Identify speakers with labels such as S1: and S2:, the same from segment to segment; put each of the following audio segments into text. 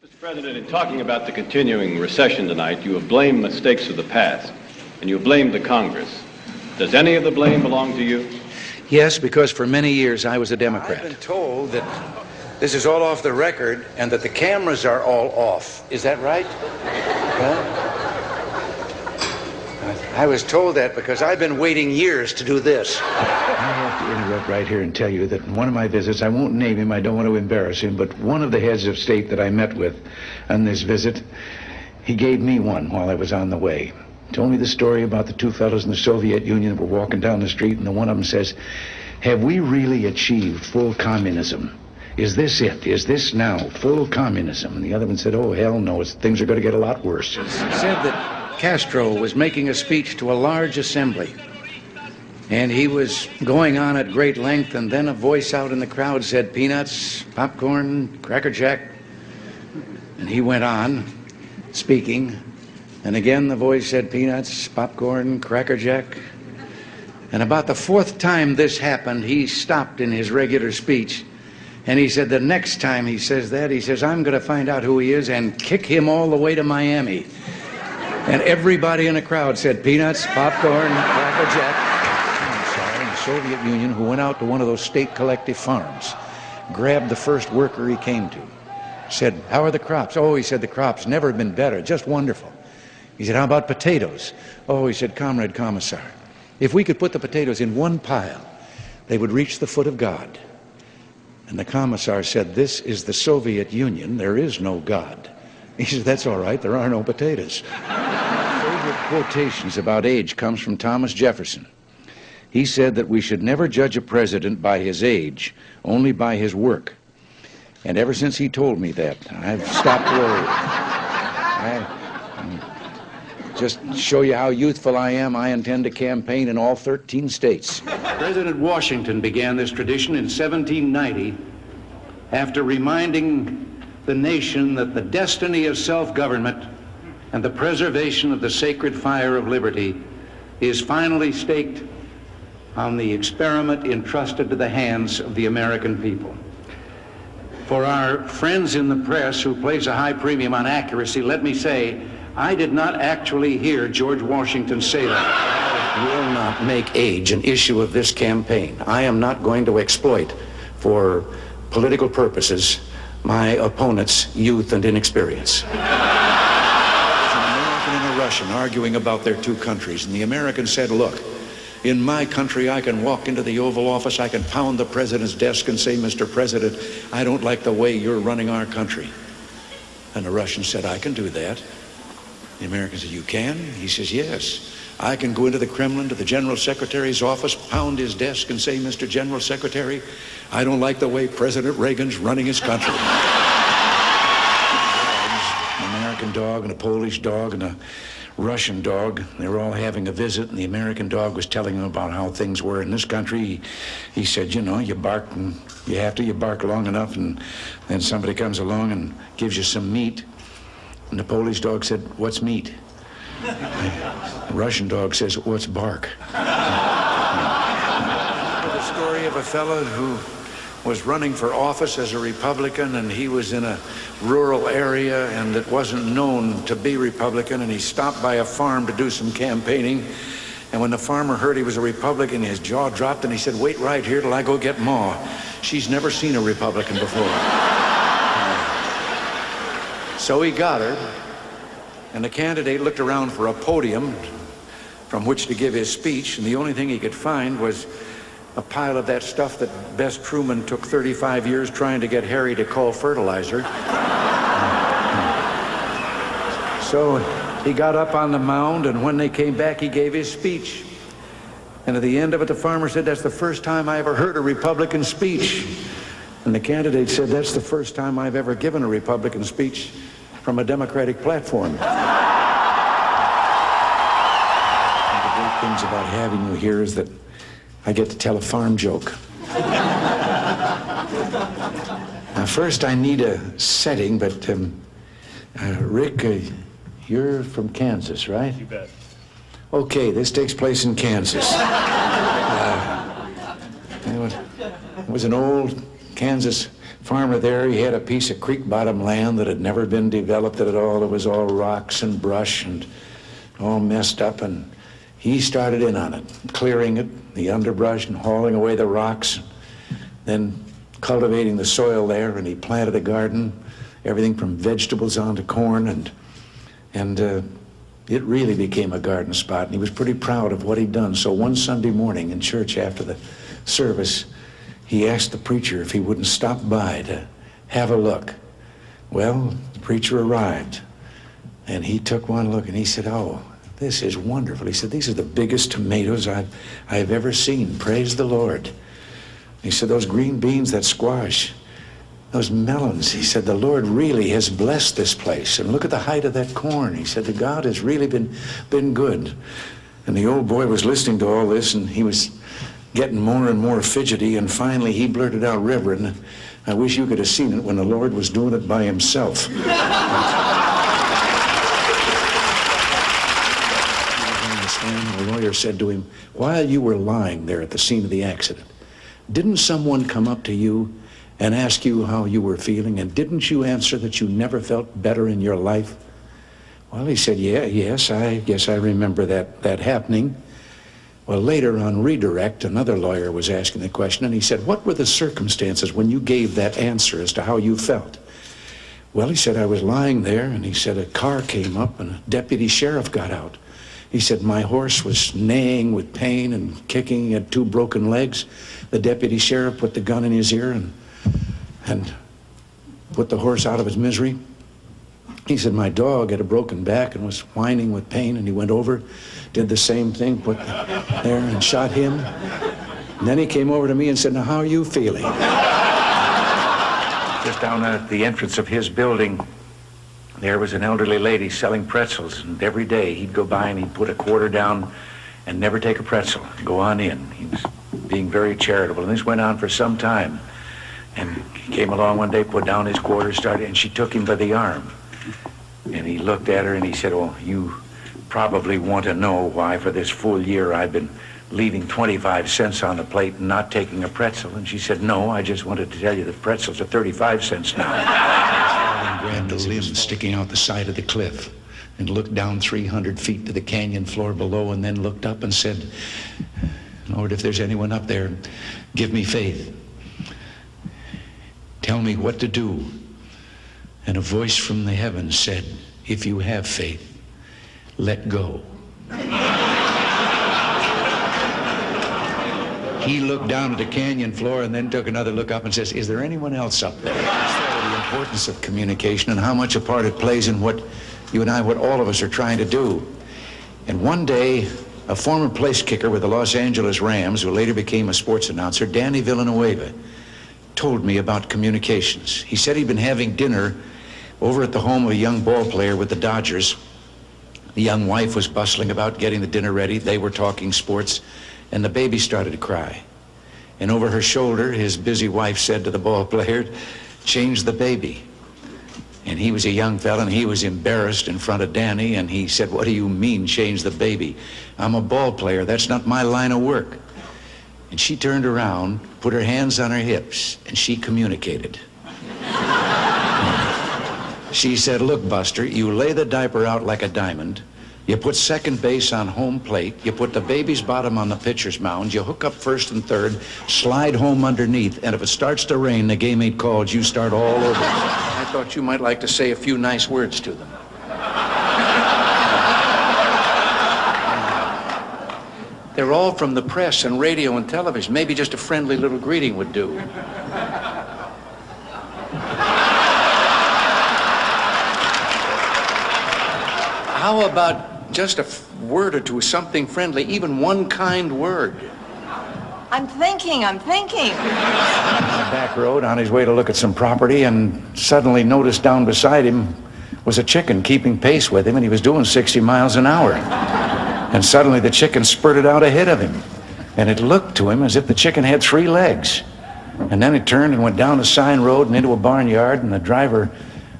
S1: Mr. President, in talking about the continuing recession tonight, you have blamed mistakes of the past, and you have blamed the Congress. Does any of the blame belong to you?
S2: Yes, because for many years I was a Democrat.
S3: I've been told that this is all off the record and that the cameras are all off. Is that right? Huh? I was told that because I've been waiting years to do this.
S4: I have to interrupt right here and tell you that in one of my visits, I won't name him, I don't want to embarrass him, but one of the heads of state that I met with on this visit, he gave me one while I was on the way. Told me the story about the two fellows in the Soviet Union that were walking down the street, and the one of them says, "Have we really achieved full communism? Is this it? Is this now full communism?" And the other one said, "Oh, hell no, things are going to get a lot worse."
S2: He said that Castro was making a speech to a large assembly, and he was going on at great length, and then a voice out in the crowd said, "Peanuts, popcorn, Cracker Jack." And he went on speaking, and again the voice said, "Peanuts, popcorn, Cracker Jack." And about the fourth time this happened, he stopped in his regular speech, and he said, the next time he says that, he says, "I'm going to find out who he is and kick him all the way to Miami." And everybody in the crowd said, "Peanuts, popcorn, Cracker Jack." In the Soviet Union, who went out to one of those state collective farms, grabbed the first worker he came to, said, "How are the crops?" "Oh," he said, "the crops never been better, just wonderful." He said, "How about potatoes?" "Oh," he said, "Comrade Commissar, if we could put the potatoes in one pile, they would reach the foot of God." And the commissar said, "This is the Soviet Union, there is no God." He said, "That's all right, there are no potatoes." Favorite quotations about age comes from Thomas Jefferson. He said that we should never judge a president by his age, only by his work. And ever since he told me that, I've stopped worrying. Just to show you how youthful I am, I intend to campaign in all 13 states.
S3: President Washington began this tradition in 1790 after reminding the nation that the destiny of self-government and the preservation of the sacred fire of liberty is finally staked on the experiment entrusted to the hands of the American people. For our friends in the press who place a high premium on accuracy, let me say, I did not actually hear George Washington say that. I will not make age an issue of this campaign. I am not going to exploit for political purposes my opponent's youth and inexperience. There's an American and a Russian arguing about their two countries, and the American said, "Look, in my country I can walk into the Oval Office, I can pound the president's desk and say, 'Mr. President, I don't like the way you're running our country.'" And the Russian said, "I can do that." The American said, "You can?" He says, "Yes. I can go into the Kremlin to the General Secretary's office, pound his desk and say, 'Mr. General Secretary, I don't like the way President Reagan's running his country.'" An American dog and a Polish dog and a Russian dog, they were all having a visit, and the American dog was telling them about how things were in this country. He said, "You know, you bark and you bark long enough, and then somebody comes along and gives you some meat." And the Polish dog said, "What's meat?" The Russian dog says, "What's bark?" The story of a fellow who was running for office as a Republican, and he was in a rural area and it wasn't known to be Republican, and he stopped by a farm to do some campaigning, and when the farmer heard he was a Republican, his jaw dropped and he said, "Wait right here till I go get Ma. She's never seen a Republican before." So he got her, and the candidate looked around for a podium from which to give his speech, and the only thing he could find was a pile of that stuff that Bess Truman took 35 years trying to get Harry to call fertilizer. So he got up on the mound, and when they came back, he gave his speech. And at the end of it, the farmer said, "That's the first time I ever heard a Republican speech." And the candidate said, "That's the first time I've ever given a Republican speech from a Democratic platform." One of the great things about having you here is that I get to tell a farm joke. Now, first I need a setting, but Rick, you're from Kansas, right?
S5: You bet.
S2: Okay, this takes place in Kansas. It was an old Kansas farmer there. He had a piece of creek bottom land that had never been developed at all. It was all rocks and brush and all messed up, and he started in on it, clearing it, the underbrush, and hauling away the rocks, then cultivating the soil there, and he planted a garden, everything from vegetables on to corn, and it really became a garden spot, and he was pretty proud of what he'd done. So one Sunday morning in church after the service, he asked the preacher if he wouldn't stop by to have a look. Well, the preacher arrived, and he took one look, and he said, "Oh, this is wonderful." He said, "These are the biggest tomatoes I've ever seen. Praise the Lord." He said, "Those green beans, that squash, those melons," he said, "the Lord really has blessed this place. And look at the height of that corn." He said, "The God has really been good." And the old boy was listening to all this, and he was getting more and more fidgety, and finally he blurted out, "Reverend, I wish you could have seen it when the Lord was doing it by himself." The lawyer said to him, "While you were lying there at the scene of the accident, didn't someone come up to you and ask you how you were feeling, and didn't you answer that you never felt better in your life?" Well, he said, yes, I guess I remember that happening. Well, later on redirect, another lawyer was asking the question, and he said, "What were the circumstances when you gave that answer as to how you felt?" Well, he said, "I was lying there," and he said, "a car came up and a deputy sheriff got out. He said, my horse was neighing with pain and kicking. He had 2 broken legs. The deputy sheriff put the gun in his ear and put the horse out of his misery. He said, my dog had a broken back and was whining with pain, and he went over, did the same thing, put there and shot him. And then he came over to me and said, now, how are you feeling?" Just down at the entrance of his building, there was an elderly lady selling pretzels, and every day he'd go by and he'd put a quarter down and never take a pretzel. Go on in. He was being very charitable, and this went on for some time. And he came along one day, put down his quarter, started, and she took him by the arm. And he looked at her and he said, "Oh, you probably want to know why for this full year I've been leaving 25 cents on the plate and not taking a pretzel." And she said, "No, I just wanted to tell you that pretzels are 35 cents now. And grabbed a limb sticking out the side of the cliff and looked down 300 feet to the canyon floor below, and then looked up and said, "Lord, if there's anyone up there, give me faith. Tell me what to do." And a voice from the heavens said, "If you have faith, let go." He looked down at the canyon floor and then took another look up and says, "Is there anyone else up there?" The importance of communication and how much a part it plays in what you and I, what all of us are trying to do. And one day, a former place kicker with the Los Angeles Rams, who later became a sports announcer, Danny Villanueva, told me about communications. He said he'd been having dinner over at the home of a young ball player with the Dodgers. The young wife was bustling about getting the dinner ready. They were talking sports, and the baby started to cry. And over her shoulder, his busy wife said to the ball player, "Change the baby." And he was a young fella, and he was embarrassed in front of Danny, and he said, "What do you mean, change the baby? I'm a ball player. That's not my line of work." And she turned around, put her hands on her hips, and she communicated. She said, "Look, Buster, you lay the diaper out like a diamond. You put second base on home plate. You put the baby's bottom on the pitcher's mound. You hook up first and third, slide home underneath, and if it starts to rain, the game ain't called. You start all over." I thought you might like to say a few nice words to them. They're all from the press and radio and television. Maybe just a friendly little greeting would do. How about just a word or two, something friendly, even one kind word?
S5: I'm thinking.
S2: On the back road, on his way to look at some property, and suddenly noticed down beside him was a chicken keeping pace with him, and he was doing 60 miles an hour. And suddenly the chicken spurted out ahead of him, and it looked to him as if the chicken had 3 legs. And then it turned and went down a sign road and into a barnyard, and the driver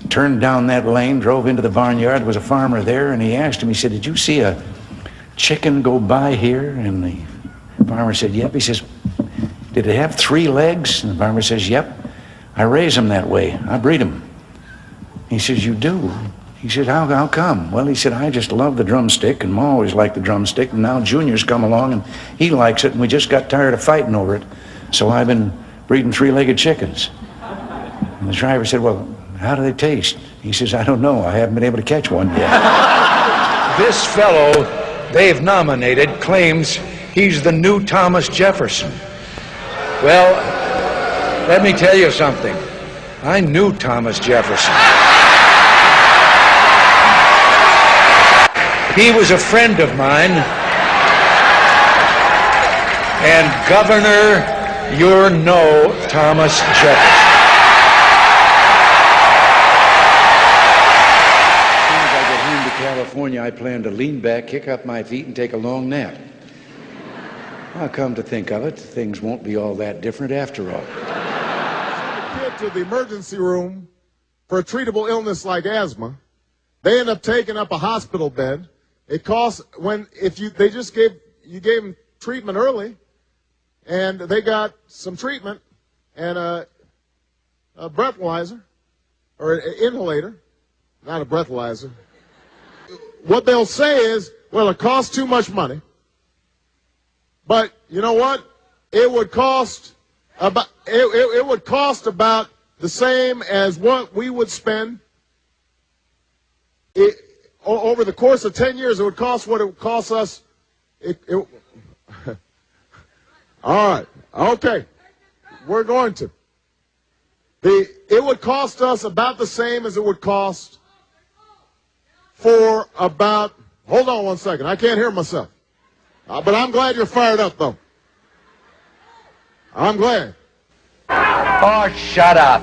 S2: turned down that lane, drove into the barnyard. There was a farmer there, and he asked him, he said, "Did you see a chicken go by here?" And the farmer said, "Yep." He says, "Did it have 3 legs?" And the farmer says, "Yep."
S3: I raise them that way. I breed them. He says, you do? He said, how come? Well, he said, I just love the drumstick, and Ma always liked the drumstick, and now Junior's come along, and he likes it, and we just got tired of fighting over it, so I've been breeding three-legged chickens. And the driver said, well, how do they taste? He says, I don't know. I haven't been able to catch one yet.
S2: This fellow they've nominated claims he's the new Thomas Jefferson. Well, let me tell you something. I knew Thomas Jefferson. He was a friend of mine. And Governor, you're no Thomas Jefferson. As soon as I get home to California, I plan to lean back, kick up my feet, and take a long nap. I'll come to think of it, things won't be all that different after all.
S6: Send a kid to the emergency room for a treatable illness like asthma. They end up taking up a hospital bed. It costs, you gave them treatment early, and they got some treatment and a breathalyzer, or an inhalator, not a breathalyzer. What they'll say is, well, it costs too much money, but you know what? It would cost about the same as what we would spend over the course of 10 years. It would cost what it would cost us. All right, okay, we're going to. It would cost us about the same as it would cost for about, hold on one second, I can't hear myself. But I'm glad you're fired up, though. I'm glad.
S2: Oh, shut up.